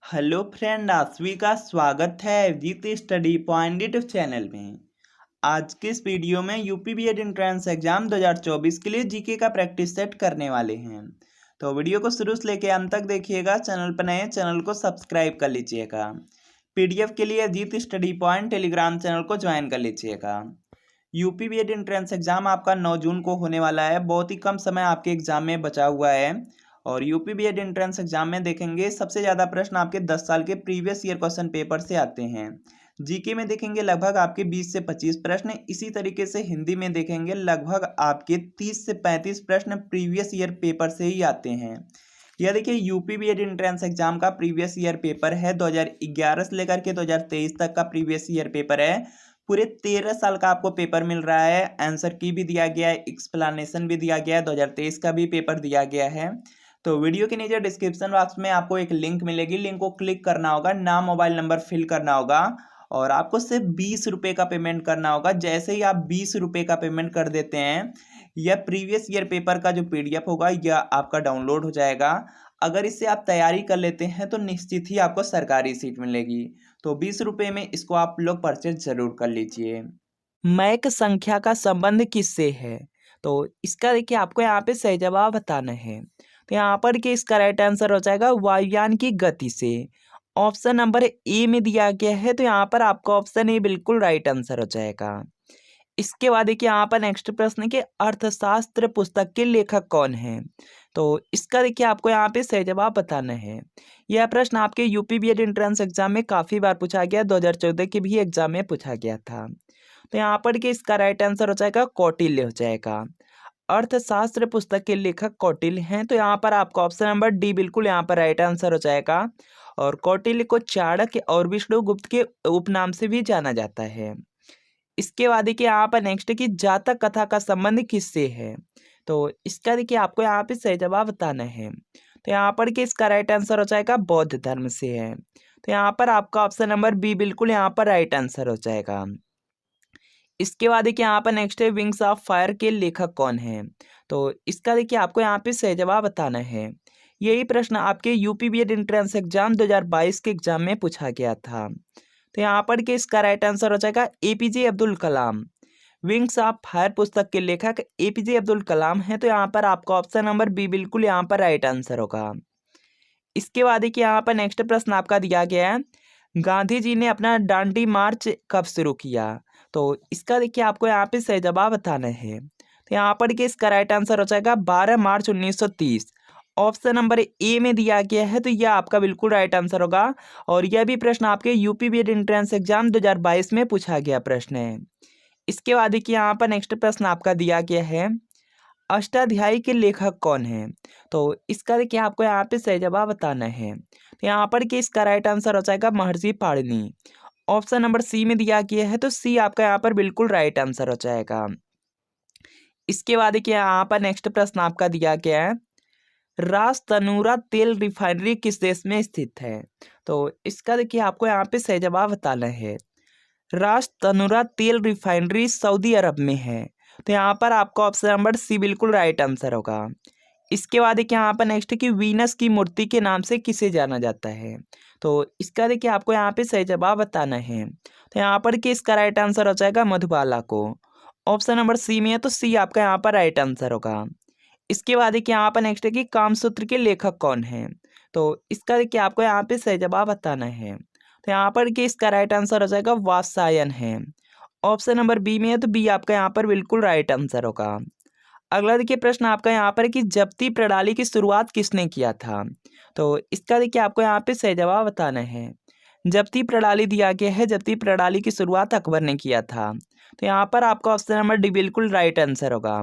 Hello friend, आप सभी का स्वागत है जीत स्टडी पॉइंट यूट्यूब चैनल में। आज के इस वीडियो में यूपी बीएड एंट्रेंस एग्जाम 2024 के लिए जीके का प्रैक्टिस सेट करने वाले हैं। तो वीडियो को शुरू से लेकर अंत तक देखिएगा। चैनल पर नए चैनल को सब्सक्राइब कर लीजिएगा। पीडीएफ के लिए जीत स्टडी पॉइंट टेलीग्राम चैनल को ज्वाइन कर लीजिएगा। यूपी बीएड एंट्रेंस एग्जाम आपका 9 जून को होने वाला है। बहुत ही कम समय आपके एग्जाम में बचा हुआ है और यूपी बीएड एंट्रेंस एग्जाम में देखेंगे सबसे ज़्यादा प्रश्न आपके 10 साल के प्रीवियस ईयर क्वेश्चन पेपर से आते हैं। जीके में देखेंगे लगभग आपके 20 से 25 प्रश्न। इसी तरीके से हिंदी में देखेंगे लगभग आपके 30 से 35 प्रश्न प्रीवियस ईयर पेपर से ही आते हैं। यह देखिए यूपी बीएड एंट्रेंस एग्जाम का प्रीवियस ईयर पेपर है। 2011 से लेकर के 2023 तक का प्रीवियस ईयर पेपर है। पूरे 13 साल का आपको पेपर मिल रहा है। आंसर की भी दिया गया है, एक्सप्लेनेशन भी दिया गया है, 2023 का भी पेपर दिया गया है। तो वीडियो के नीचे डिस्क्रिप्शन बॉक्स में आपको एक लिंक मिलेगी। लिंक को क्लिक करना होगा, नाम मोबाइल नंबर फिल करना होगा और आपको सिर्फ 20 रुपये का पेमेंट करना होगा। जैसे ही आप 20 रुपये का पेमेंट कर देते हैं, यह प्रीवियस ईयर पेपर का जो पीडीएफ होगा यह आपका डाउनलोड हो जाएगा। अगर इससे आप तैयारी कर लेते हैं तो निश्चित ही आपको सरकारी सीट मिलेगी। तो 20 रुपये में इसको आप लोग परचेज जरूर कर लीजिए। मैक संख्या का संबंध किससे है? तो इसका देखिए आपको यहाँ पे सही जवाब बताना है। तो यहाँ पर कि इसका राइट आंसर हो जाएगा वायुयान की गति से। ऑप्शन नंबर ए में दिया गया है, तो यहाँ पर आपका ऑप्शन ए बिल्कुल राइट आंसर हो जाएगा। इसके बाद देखिए यहाँ पर नेक्स्ट प्रश्न के अर्थशास्त्र पुस्तक के लेखक कौन है? तो इसका देखिए आपको यहाँ पे सही जवाब बताना है। यह प्रश्न आपके यूपी बीएड एंट्रेंस एग्जाम में काफ़ी बार पूछा गया, 2014 के भी एग्जाम में पूछा गया था। तो यहाँ पर कि इसका राइट आंसर हो जाएगा कौटिल्य हो जाएगा। अर्थशास्त्र पुस्तक के लेखक कौटिल्य हैं, तो यहाँ पर आपका ऑप्शन नंबर डी बिल्कुल यहाँ पर राइट आंसर हो जाएगा। और कौटिल्य को चाणक्य और विष्णुगुप्त के उपनाम से भी जाना जाता है। इसके बाद देखिए यहाँ पर नेक्स्ट की जातक कथा का संबंध किससे है? तो इसका देखिए आपको यहाँ पे सही जवाब बताना है। तो यहाँ पर कि इसका राइट आंसर हो जाएगा बौद्ध धर्म से है। तो यहाँ पर आपका ऑप्शन नंबर बी बिल्कुल यहाँ पर राइट आंसर हो जाएगा। इसके बाद देखिए यहाँ पर नेक्स्ट है विंग्स ऑफ फायर के लेखक कौन है? तो इसका देखिए आपको यहाँ पे सही जवाब बताना है। यही प्रश्न आपके यूपी बीएड एंट्रेंस एग्जाम 2022 के एग्जाम में पूछा गया था। तो यहाँ पर कि इसका राइट आंसर हो जाएगा APJ Abdul Kalam. Wings of fire पुस्तक के लेखक एपीजे अब्दुल कलाम है, तो यहाँ पर आपका ऑप्शन नंबर बी बिल्कुल यहाँ पर राइट आंसर होगा। इसके बाद देखिए यहाँ पर नेक्स्ट प्रश्न आपका दिया गया है, गांधी जी ने अपना डांडी मार्च कब शुरू किया? तो इसका देखिए आपको यहाँ पे सही जवाब बताना है। तो यहाँ पर कि इसका राइट आंसर हो जाएगा 12 मार्च 1930। ऑप्शन नंबर ए में दिया गया है, तो यह आपका बिल्कुल राइट आंसर होगा। और यह भी प्रश्न आपके यूपी बीएड एंट्रेंस एग्जाम 2022 में पूछा गया प्रश्न है। इसके बाद देखिए यहाँ पर नेक्स्ट प्रश्न आपका दिया गया है, अष्टाध्यायी के लेखक कौन है? तो इसका देखिए आपको यहाँ पे सही जवाब बताना है। तो यहाँ पर कि इसका राइट आंसर हो जाएगा महर्षि पाणिनि। ऑप्शन नंबर सी में दिया गया है, तो सी आपका यहाँ पर बिल्कुल राइट आंसर हो जाएगा। इसके बाद देखिए यहाँ पर नेक्स्ट प्रश्न आपका दिया गया है, रास तनूरा तेल रिफाइनरी किस देश में स्थित है? तो इसका देखिए आपको यहाँ पे सही जवाब बताना है। रास तनूरा तेल रिफाइनरी सऊदी अरब में है। तो यहाँ पर आपका ऑप्शन नंबर सी बिल्कुल राइट आंसर होगा। इसके बाद देखिए यहाँ पर नेक्स्ट की वीनस की मूर्ति के नाम से किसे जाना जाता है? तो इसका देखिए आपको यहाँ पे सही जवाब बताना है। तो यहाँ पर कि इसका राइट आंसर हो जाएगा मधुबाला को। ऑप्शन नंबर सी में है, तो सी आपका यहाँ पर राइट आंसर होगा। इसके बाद देखिए यहाँ पर नेक्स्ट है कि कामसूत्र के लेखक कौन है? तो इसका देखिए आपको यहाँ पे सही जवाब बताना है। तो यहाँ पर कि इसका राइट आंसर हो जाएगा वात्सायन है। ऑप्शन नंबर बी में है, तो बी आपका यहाँ पर बिल्कुल राइट आंसर होगा। अगला देखिए प्रश्न आपका यहाँ पर है कि जब्ती प्रणाली की शुरुआत किसने किया था? तो इसका देखिए आपको यहाँ पे सही जवाब बताना है। जब्ती प्रणाली दिया गया है, जब्ती प्रणाली की शुरुआत अकबर ने किया था। तो यहाँ पर आपका ऑप्शन नंबर डी बिल्कुल राइट आंसर होगा।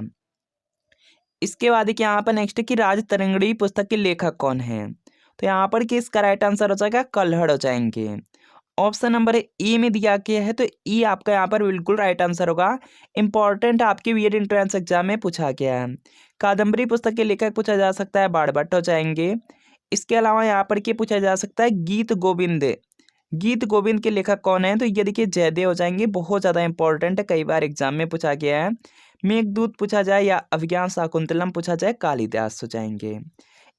इसके बाद देखिए यहाँ पर नेक्स्ट की राजतरंगिणी पुस्तक के लेखक कौन है? तो यहाँ पर कि इसका राइट आंसर हो जाएगा कल्हड़ हो जाएंगे। ऑप्शन नंबर ए में दिया गया है, तो ई आपका यहाँ पर बिल्कुल राइट आंसर होगा। इंपॉर्टेंट आपके बीएड एंट्रेंस एग्जाम में पूछा गया है। कादम्बरी पुस्तक के लेखक पूछा जा सकता है, बाणभट्ट हो जाएंगे। इसके अलावा यहाँ पर क्या पूछा जा सकता है, गीत गोविंद। गीत गोविंद के लेखक कौन है? तो ये देखिए जयदेव हो जाएंगे। बहुत ज़्यादा इंपॉर्टेंट है, कई बार एग्जाम में पूछा गया है। मेघदूत पूछा जाए या अभिज्ञान शाकुंतलम पूछा जाए, कालिदास हो जाएंगे।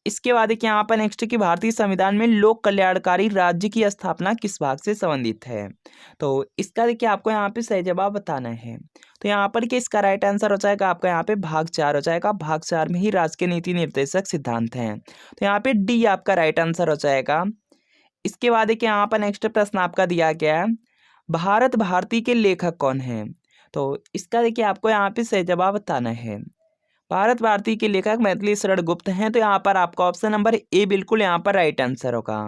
इसके बाद देखिए यहाँ पर नेक्स्ट कि भारतीय संविधान में लोक कल्याणकारी राज्य की स्थापना किस भाग से संबंधित है। तो इसका देखिए आपको यहाँ पे सही जवाब बताना है। तो यहाँ पर कि इसका राइट आंसर हो जाएगा आपका यहाँ पे भाग 4 हो जाएगा। भाग 4 में ही राज्य के नीति निर्देशक सिद्धांत हैं। तो यहाँ पे डी आपका राइट आंसर हो जाएगा। इसके बाद देखिए यहाँ पर नेक्स्ट प्रश्न आपका दिया गया है, भारत भारती के लेखक कौन है। तो इसका देखिए आपको यहाँ पे सही जवाब बताना है। भारत भारती के लेखक मैथिली शरण गुप्त हैं। तो यहाँ पर आपका ऑप्शन नंबर ए बिल्कुल यहाँ पर राइट आंसर होगा।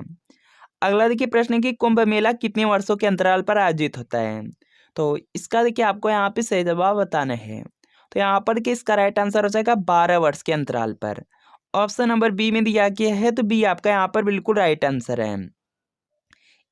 अगला देखिए प्रश्न है कि कुंभ मेला कितने वर्षों के अंतराल पर आयोजित होता है। तो इसका देखिए आपको यहाँ पे सही जवाब बताना है। तो यहाँ पर कि इसका राइट आंसर हो जाएगा 12 वर्ष के अंतराल पर। ऑप्शन नंबर बी में दिया गया है, तो बी आपका यहाँ पर बिल्कुल राइट आंसर है।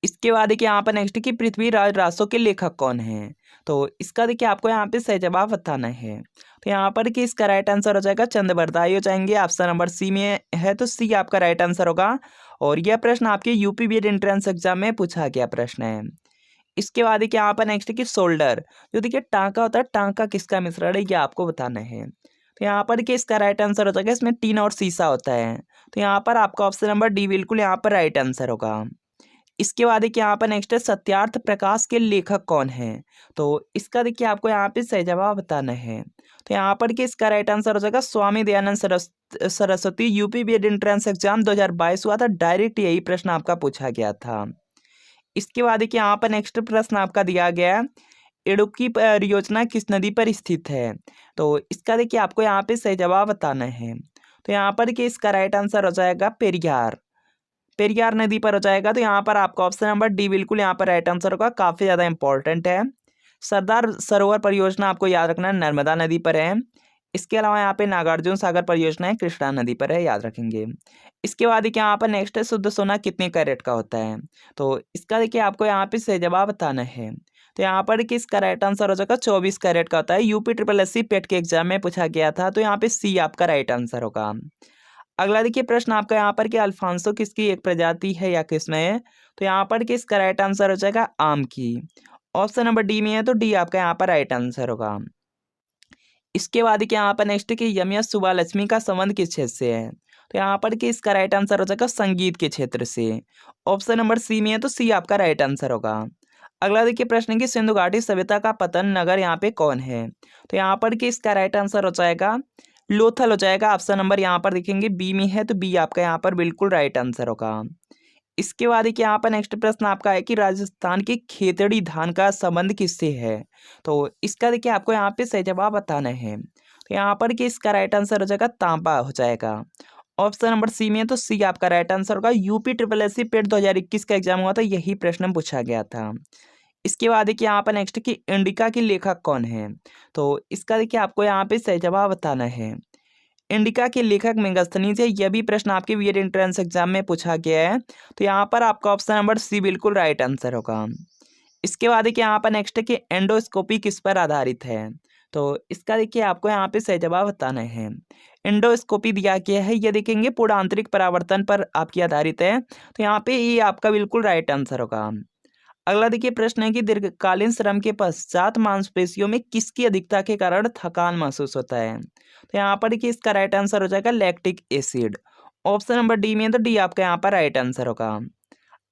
इसके बाद देखिए यहाँ पर नेक्स्ट कि पृथ्वीराज रासो के लेखक कौन हैं। तो इसका देखिए आपको यहाँ पे सही जवाब बताना है। तो यहाँ पर कि इसका राइट आंसर हो जाएगा चंद्रबरदाई हो जाएंगे। ऑप्शन नंबर सी में है, तो सी आपका राइट आंसर होगा। और यह प्रश्न आपके यूपी बीएड एंट्रेंस एग्जाम में पूछा गया प्रश्न है। इसके बाद देखिए यहाँ पर नेक्स्ट कि शोल्डर, जो देखिए टांका होता है, टांका किसका मिश्रण है, ये आपको बताना है। तो यहाँ पर कि इसका राइट आंसर हो जाएगा, इसमें टीन और शीशा होता है। तो यहाँ पर आपका ऑप्शन नंबर डी बिल्कुल यहाँ पर राइट आंसर होगा। इसके बाद देखिए यहाँ पर नेक्स्ट है सत्यार्थ प्रकाश के लेखक कौन हैं। तो इसका देखिए आपको यहाँ पे सही जवाब बताना है। तो यहाँ पर कि इसका राइट आंसर हो जाएगा Swami Dayanand Saraswati. UP BEd entrance exam 2022 हुआ था, डायरेक्ट यही प्रश्न आपका पूछा गया था। इसके बाद देखिए यहाँ पर नेक्स्ट प्रश्न आपका दिया गया है, इडुक्की परियोजना किस नदी पर स्थित है। तो इसका देखिए आपको यहाँ पे सही जवाब बताना है। तो यहाँ पर कि इसका राइट आंसर हो जाएगा पेरियार, पेरियार नदी पर हो जाएगा। तो यहाँ पर आपका ऑप्शन नंबर डी बिल्कुल यहाँ पर राइट आंसर होगा, काफ़ी ज़्यादा इंपॉर्टेंट है। सरदार सरोवर परियोजना आपको याद रखना है, नर्मदा नदी पर है। इसके अलावा यहाँ पे नागार्जुन सागर परियोजना है, कृष्णा नदी पर है, याद रखेंगे। इसके बाद देखिए यहाँ पर नेक्स्ट है शुद्ध सोना कितने कैरेट का होता है। तो इसका देखिए आपको यहाँ पे सही जवाब बताना है। तो यहाँ पर कि इसका राइट आंसर हो जाएगा 24 कैरेट का होता है। यूपी ट्रिपल एस सी पेट के एग्जाम में पूछा गया था। तो यहाँ पे सी आपका राइट आंसर होगा। अगला देखिए प्रश्न आपका यहाँ पर कि अल्फांसो किसकी एक प्रजाति है या किसमें है। तो यहाँ पर कि इसका राइट आंसर हो जाएगा आम की। ऑप्शन नंबर डी में है, तो डी आपका यहाँ पर राइट आंसर होगा। इसके बाद कि यहाँ पर नेक्स्ट कि यमयस सुब्बालक्ष्मी का संबंध किस क्षेत्र से है। तो यहाँ पर कि इसका राइट आंसर हो जाएगा संगीत के क्षेत्र से। ऑप्शन नंबर सी में है, तो सी आपका राइट आंसर होगा। अगला देखिए प्रश्न है कि सिंधु घाटी सभ्यता का पतन नगर यहाँ पे कौन है। तो यहाँ पर कि इसका राइट आंसर हो जाएगा लोथल हो जाएगा। ऑप्शन नंबर यहाँ पर देखेंगे बी में है, तो बी आपका यहाँ पर बिल्कुल राइट आंसर होगा। इसके बाद देखिए यहाँ पर नेक्स्ट प्रश्न आपका है कि राजस्थान की खेतड़ी धान का संबंध किससे है। तो इसका देखिए आपको यहाँ पे सही जवाब बताना है। तो यहाँ पर कि इसका राइट आंसर हो जाएगा तांबा हो जाएगा। ऑप्शन नंबर सी में है, तो सी आपका राइट आंसर होगा। यूपी ट्रिपल एस सी पेट 2021 का एग्जाम हुआ था, यही प्रश्न पूछा गया था। इसके बाद देखिए यहाँ पर नेक्स्ट कि इंडिका की लेखक कौन है। तो इसका देखिए आपको यहाँ पे सही जवाब बताना है। इंडिका के लेखक मेगास्थनीज है, यह भी प्रश्न आपके बीएड एंट्रेंस एग्जाम में पूछा गया है। तो यहाँ पर आपका ऑप्शन नंबर सी बिल्कुल राइट आंसर होगा। इसके बाद देखिए यहाँ पर नेक्स्ट है कि एंडोस्कोपी किस पर आधारित है। तो इसका देखिए आपको यहाँ पे सही जवाब बताना है। एंडोस्कोपी दिया गया है, यह देखेंगे पूर्ण आंतरिक परावर्तन पर आपकी आधारित है। तो यहाँ पे ये आपका बिल्कुल राइट आंसर होगा। अगला देखिए प्रश्न है कि दीर्घकालीन श्रम के पश्चात मांसपेशियों में किसकी अधिकता के कारण थकान महसूस होता है। तो यहाँ पर देखिए इसका राइट आंसर हो जाएगा lactic acid. Option number D में है, तो डी आपका यहाँ पर राइट आंसर होगा।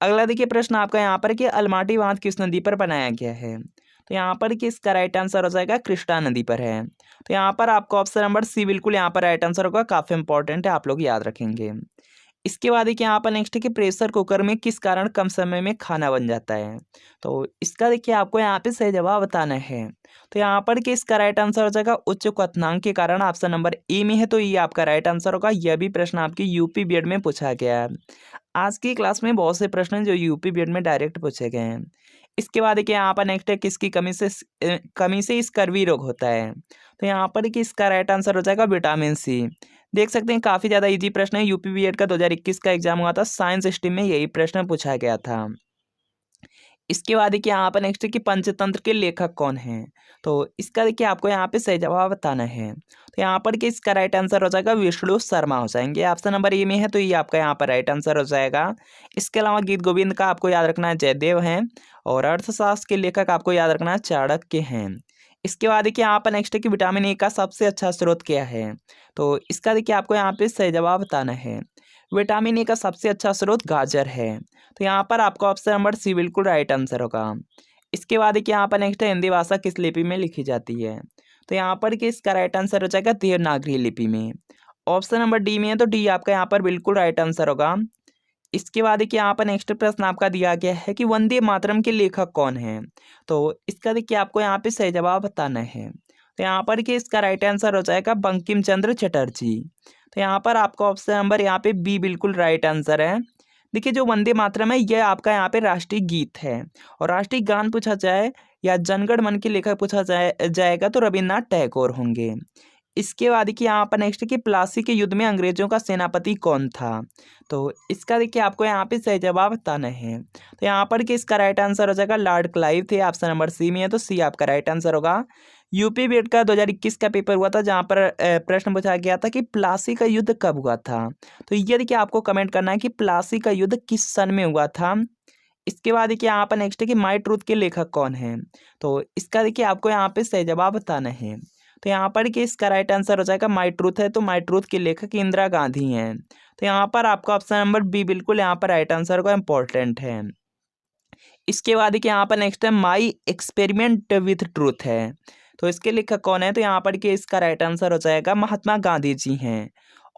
अगला देखिए प्रश्न आपका यहाँ पर कि अलमाटी बांध किस नदी पर बनाया गया है। तो यहाँ पर कि इसका राइट आंसर हो जाएगा कृष्णा नदी पर है। तो यहाँ पर आपका ऑप्शन नंबर सी बिल्कुल यहाँ पर राइट आंसर होगा, काफ़ी इंपॉर्टेंट है, आप लोग याद रखेंगे। इसके बाद देखिए यहाँ पर नेक्स्ट है कि प्रेशर कुकर में किस कारण कम समय में खाना बन जाता है। तो इसका देखिए आपको यहाँ पे सही जवाब बताना है। तो यहाँ पर कि इसका राइट आंसर हो जाएगा उच्च क्वथनांक के कारण। ऑप्शन नंबर ए में है, तो ये आपका राइट आंसर होगा। यह भी प्रश्न आपकी यूपी बीएड में पूछा गया है। आज की क्लास में बहुत से प्रश्न हैं जो यूपी बीएड में डायरेक्ट पूछे गए हैं। इसके बाद देखिए यहाँ पर नेक्स्ट है किसकी कमी से स्कर्वी रोग होता है। तो यहाँ पर कि इसका राइट आंसर हो जाएगा विटामिन सी। देख सकते हैं काफ़ी ज़्यादा इजी प्रश्न है। यूपी बीएड का 2021 का एग्जाम हुआ था, साइंस स्ट्रीम में यही प्रश्न पूछा गया था। इसके बाद देखिए यहाँ पर नेक्स्ट है कि पंचतंत्र के लेखक कौन हैं। तो इसका देखिए आपको यहाँ पे सही जवाब बताना है। तो यहाँ पर कि इसका राइट आंसर हो जाएगा विष्णु शर्मा हो जाएंगे। ऑप्शन नंबर ए में है, तो ये आपका यहाँ पर राइट आंसर हो जाएगा। इसके अलावा गीत गोविंद का आपको याद रखना है जयदेव हैं, और अर्थशास्त्र के लेखक आपको याद रखना है चाणक्य हैं। इसके बाद देखिए यहाँ पर नेक्स्ट है कि विटामिन ए का सबसे अच्छा स्रोत क्या है। तो इसका देखिए आपको यहाँ पे सही जवाब बताना है। विटामिन ए का सबसे अच्छा स्रोत गाजर है। तो यहाँ पर आपका ऑप्शन नंबर सी बिल्कुल राइट आंसर होगा। इसके बाद देखिए यहाँ पर नेक्स्ट है, हिंदी भाषा किस लिपि में लिखी जाती है? तो यहाँ पर कि इसका राइट आंसर हो जाएगा देवनागरी लिपि में। ऑप्शन नंबर डी में है, तो डी आपका यहाँ पर बिल्कुल राइट आंसर होगा। इसके बाद देखिए यहाँ पर नेक्स्ट प्रश्न आपका दिया गया है कि वंदे मातरम के लेखक कौन है? तो इसका देखिए आपको यहाँ पे सही जवाब बताना है। तो यहाँ पर कि इसका राइट आंसर हो जाएगा बंकिम चंद्र चटर्जी। तो यहाँ पर आपका ऑप्शन नंबर यहाँ पे बी बिल्कुल राइट आंसर है। देखिए जो वंदे मातरम है यह आपका यहाँ पे राष्ट्रीय गीत है, और राष्ट्रीय गान पूछा जाए या जनगण मन के लेखक पूछा जाएगा तो रविन्द्रनाथ टैगोर होंगे। इसके बाद देखिए यहाँ पर नेक्स्ट कि प्लासी के युद्ध में अंग्रेजों का सेनापति कौन था? तो इसका देखिए आपको यहाँ पे सही जवाब बताना है। तो यहाँ पर कि इसका राइट आंसर हो जाएगा लॉर्ड क्लाइव थे। ऑप्शन नंबर सी में है, तो सी आपका राइट आंसर होगा। यूपी बीएड का 2021 का पेपर हुआ था, जहाँ पर प्रश्न पूछा गया था कि प्लासी का युद्ध कब हुआ था। तो ये देखिए आपको कमेंट करना है कि प्लासी का युद्ध किस सन में हुआ था। इसके बाद देखिए यहाँ पर नेक्स्ट है कि माई ट्रूथ के लेखक कौन है? तो इसका देखिए आपको यहाँ पे सही जवाब बताना है। तो यहाँ पर कि इसका राइट आंसर हो जाएगा माई ट्रूथ है, तो माई ट्रूथ के लेखक इंदिरा गांधी हैं। तो यहाँ पर आपका ऑप्शन नंबर बी बिल्कुल यहाँ पर राइट आंसर होगा, इम्पोर्टेंट है। इसके बाद देखिए यहाँ पर नेक्स्ट है माई एक्सपेरिमेंट विथ ट्रूथ है। तो इसके लेखक कौन है? तो यहाँ पर कि इसका राइट आंसर हो जाएगा महात्मा गांधी जी हैं।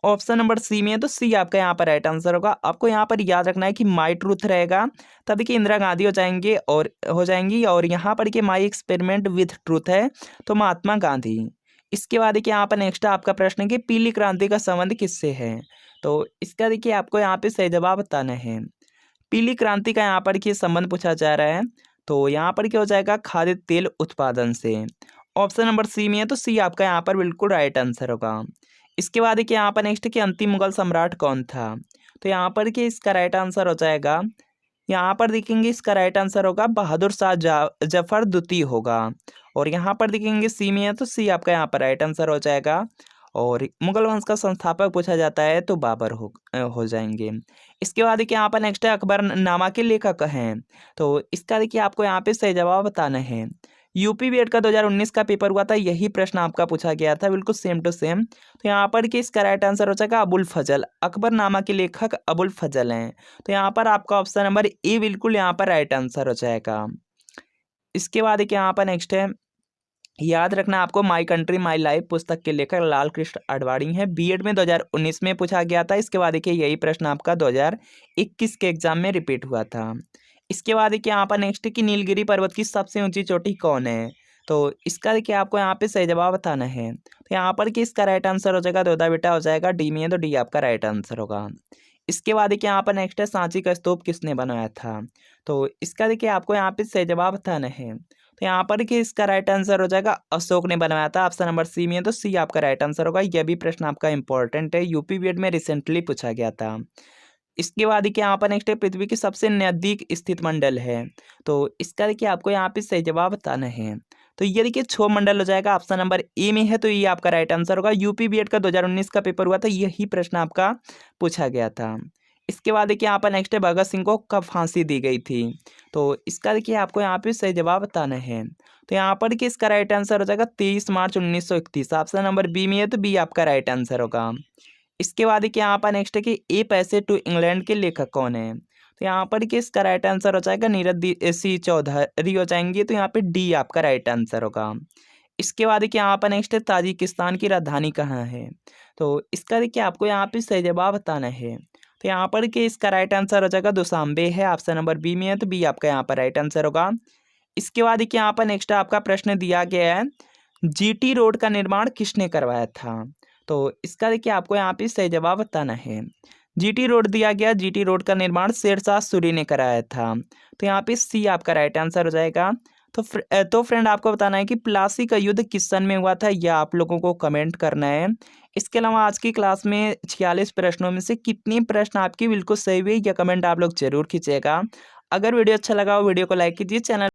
ऑप्शन नंबर सी में है, तो सी आपका यहाँ पर राइट आंसर होगा। आपको यहाँ पर याद रखना है कि माई ट्रूथ रहेगा तब देखिए इंदिरा गांधी हो जाएंगी, और यहाँ पर कि माई एक्सपेरिमेंट विथ ट्रूथ है तो महात्मा गांधी। इसके बाद देखिए यहाँ पर नेक्स्ट आपका प्रश्न है कि पीली क्रांति का संबंध किससे है? तो इसका देखिए आपको यहाँ पे सही जवाब बताना है। पीली क्रांति का यहाँ पर कि संबंध पूछा जा रहा है, तो यहाँ पर क्या हो जाएगा खाद्य तेल उत्पादन से। ऑप्शन नंबर सी में है, तो सी आपका यहाँ पर बिल्कुल राइट आंसर होगा। इसके बाद देखिए यहाँ पर नेक्स्ट कि अंतिम मुगल सम्राट कौन था? तो यहाँ पर कि इसका राइट आंसर हो जाएगा, यहाँ पर देखेंगे इसका राइट आंसर होगा बहादुर शाह जफर द्वितीय होगा। और यहाँ पर देखेंगे सी में है, तो सी आपका यहाँ पर राइट आंसर हो जाएगा। और मुगल वंश का संस्थापक पूछा जाता है तो बाबर हो जाएंगे। इसके बाद देखिए यहाँ पर नेक्स्ट है अकबरनामा के लेखक हैं। तो इसका देखिए आपको यहाँ पे सही जवाब बताना है। यूपी बीएड का 2019 का पेपर हुआ था, यही प्रश्न आपका पूछा गया था, बिल्कुल सेम टू सेम। तो यहाँ पर कि इसका राइट आंसर हो जाएगा अबुल फजल। अकबरनामा के लेखक अबुल फजल हैं। तो यहाँ पर आपका ऑप्शन नंबर ए बिल्कुल यहाँ पर राइट आंसर हो जाएगा। इसके बाद देखिए यहाँ पर नेक्स्ट है, याद रखना आपको माई कंट्री माई लाइफ पुस्तक के लेखक लाल कृष्ण आडवाणी है। बीएड में 2019 में पूछा गया था। इसके बाद देखिए यही प्रश्न आपका 2021 के एग्जाम में रिपीट हुआ था। इसके बाद देखिए यहाँ पर नेक्स्ट कि नीलगिरी पर्वत की सबसे ऊंची चोटी कौन है? तो इसका देखिए आपको यहाँ पे सही जवाब बताना है। तो यहाँ पर कि इसका राइट आंसर हो जाएगा दोदा बेटा हो जाएगा। डी में है, तो डी आपका राइट आंसर होगा। इसके बाद देखिए यहाँ पर नेक्स्ट है सांची का स्तूप किसने बनाया था? तो इसका देखिए आपको यहाँ पे सही जवाब बताना है। तो यहाँ पर कि इसका राइट आंसर हो जाएगा अशोक ने बनवाया था। ऑप्शन नंबर सी में है, तो सी आपका राइट आंसर होगा। यह भी प्रश्न आपका इंपॉर्टेंट है, यूपी बीएड में रिसेंटली पूछा गया था। इसके बाद देखिए यहाँ पर नेक्स्ट है पृथ्वी की सबसे नजदीक स्थित मंडल है। तो इसका देखिए आपको यहाँ पे सही जवाब बताना है। तो ये देखिए क्षोभ मंडल हो जाएगा। ऑप्शन नंबर ए में है, तो ये आपका राइट आंसर होगा। यूपी बीएड का 2019 का पेपर हुआ था, यही प्रश्न आपका पूछा गया था। इसके बाद देखिए यहाँ पर नेक्स्ट है भगत सिंह को कब फांसी दी गई थी? तो इसका देखिए आपको यहाँ पे सही जवाब बताना है। तो यहाँ पर कि इसका राइट आंसर हो जाएगा 23 मार्च 1931। ऑप्शन नंबर बी में है, तो बी आपका राइट आंसर होगा। इसके बाद देखिए यहाँ पर नेक्स्ट है कि ए पैसे टू इंग्लैंड के लेखक कौन है? तो यहाँ पर कि इसका राइट आंसर हो जाएगा नीरज सी चौधरी हो जाएंगी। तो यहाँ पे डी आपका राइट आंसर होगा। इसके बाद देखिए यहाँ पर नेक्स्ट है ताजिकिस्तान की राजधानी कहाँ है? तो इसका देखिए आपको यहाँ पे सही जवाब बताना है। तो यहाँ पर कि इसका राइट आंसर हो जाएगा दुशांबे है। ऑप्शन नंबर बी में है, तो बी आपका यहाँ पर राइट आंसर होगा। इसके बाद देखिए यहाँ पर नेक्स्ट आपका प्रश्न दिया गया है जीटी रोड का निर्माण किसने करवाया था? तो इसका देखिए आपको यहाँ पे सही जवाब बताना है। जीटी रोड दिया गया, जीटी रोड का निर्माण शेरशाह सूरी ने कराया था। तो यहाँ पे सी आपका राइट आंसर हो जाएगा। तो फ्रेंड आपको बताना है कि प्लासी का युद्ध किस सन में हुआ था, यह आप लोगों को कमेंट करना है। इसके अलावा आज की क्लास में 46 प्रश्नों में से कितने प्रश्न आपकी बिल्कुल सही हुए, यह कमेंट आप लोग जरूर खींचेगा। अगर वीडियो अच्छा लगा हो वीडियो को लाइक कीजिए, चैनल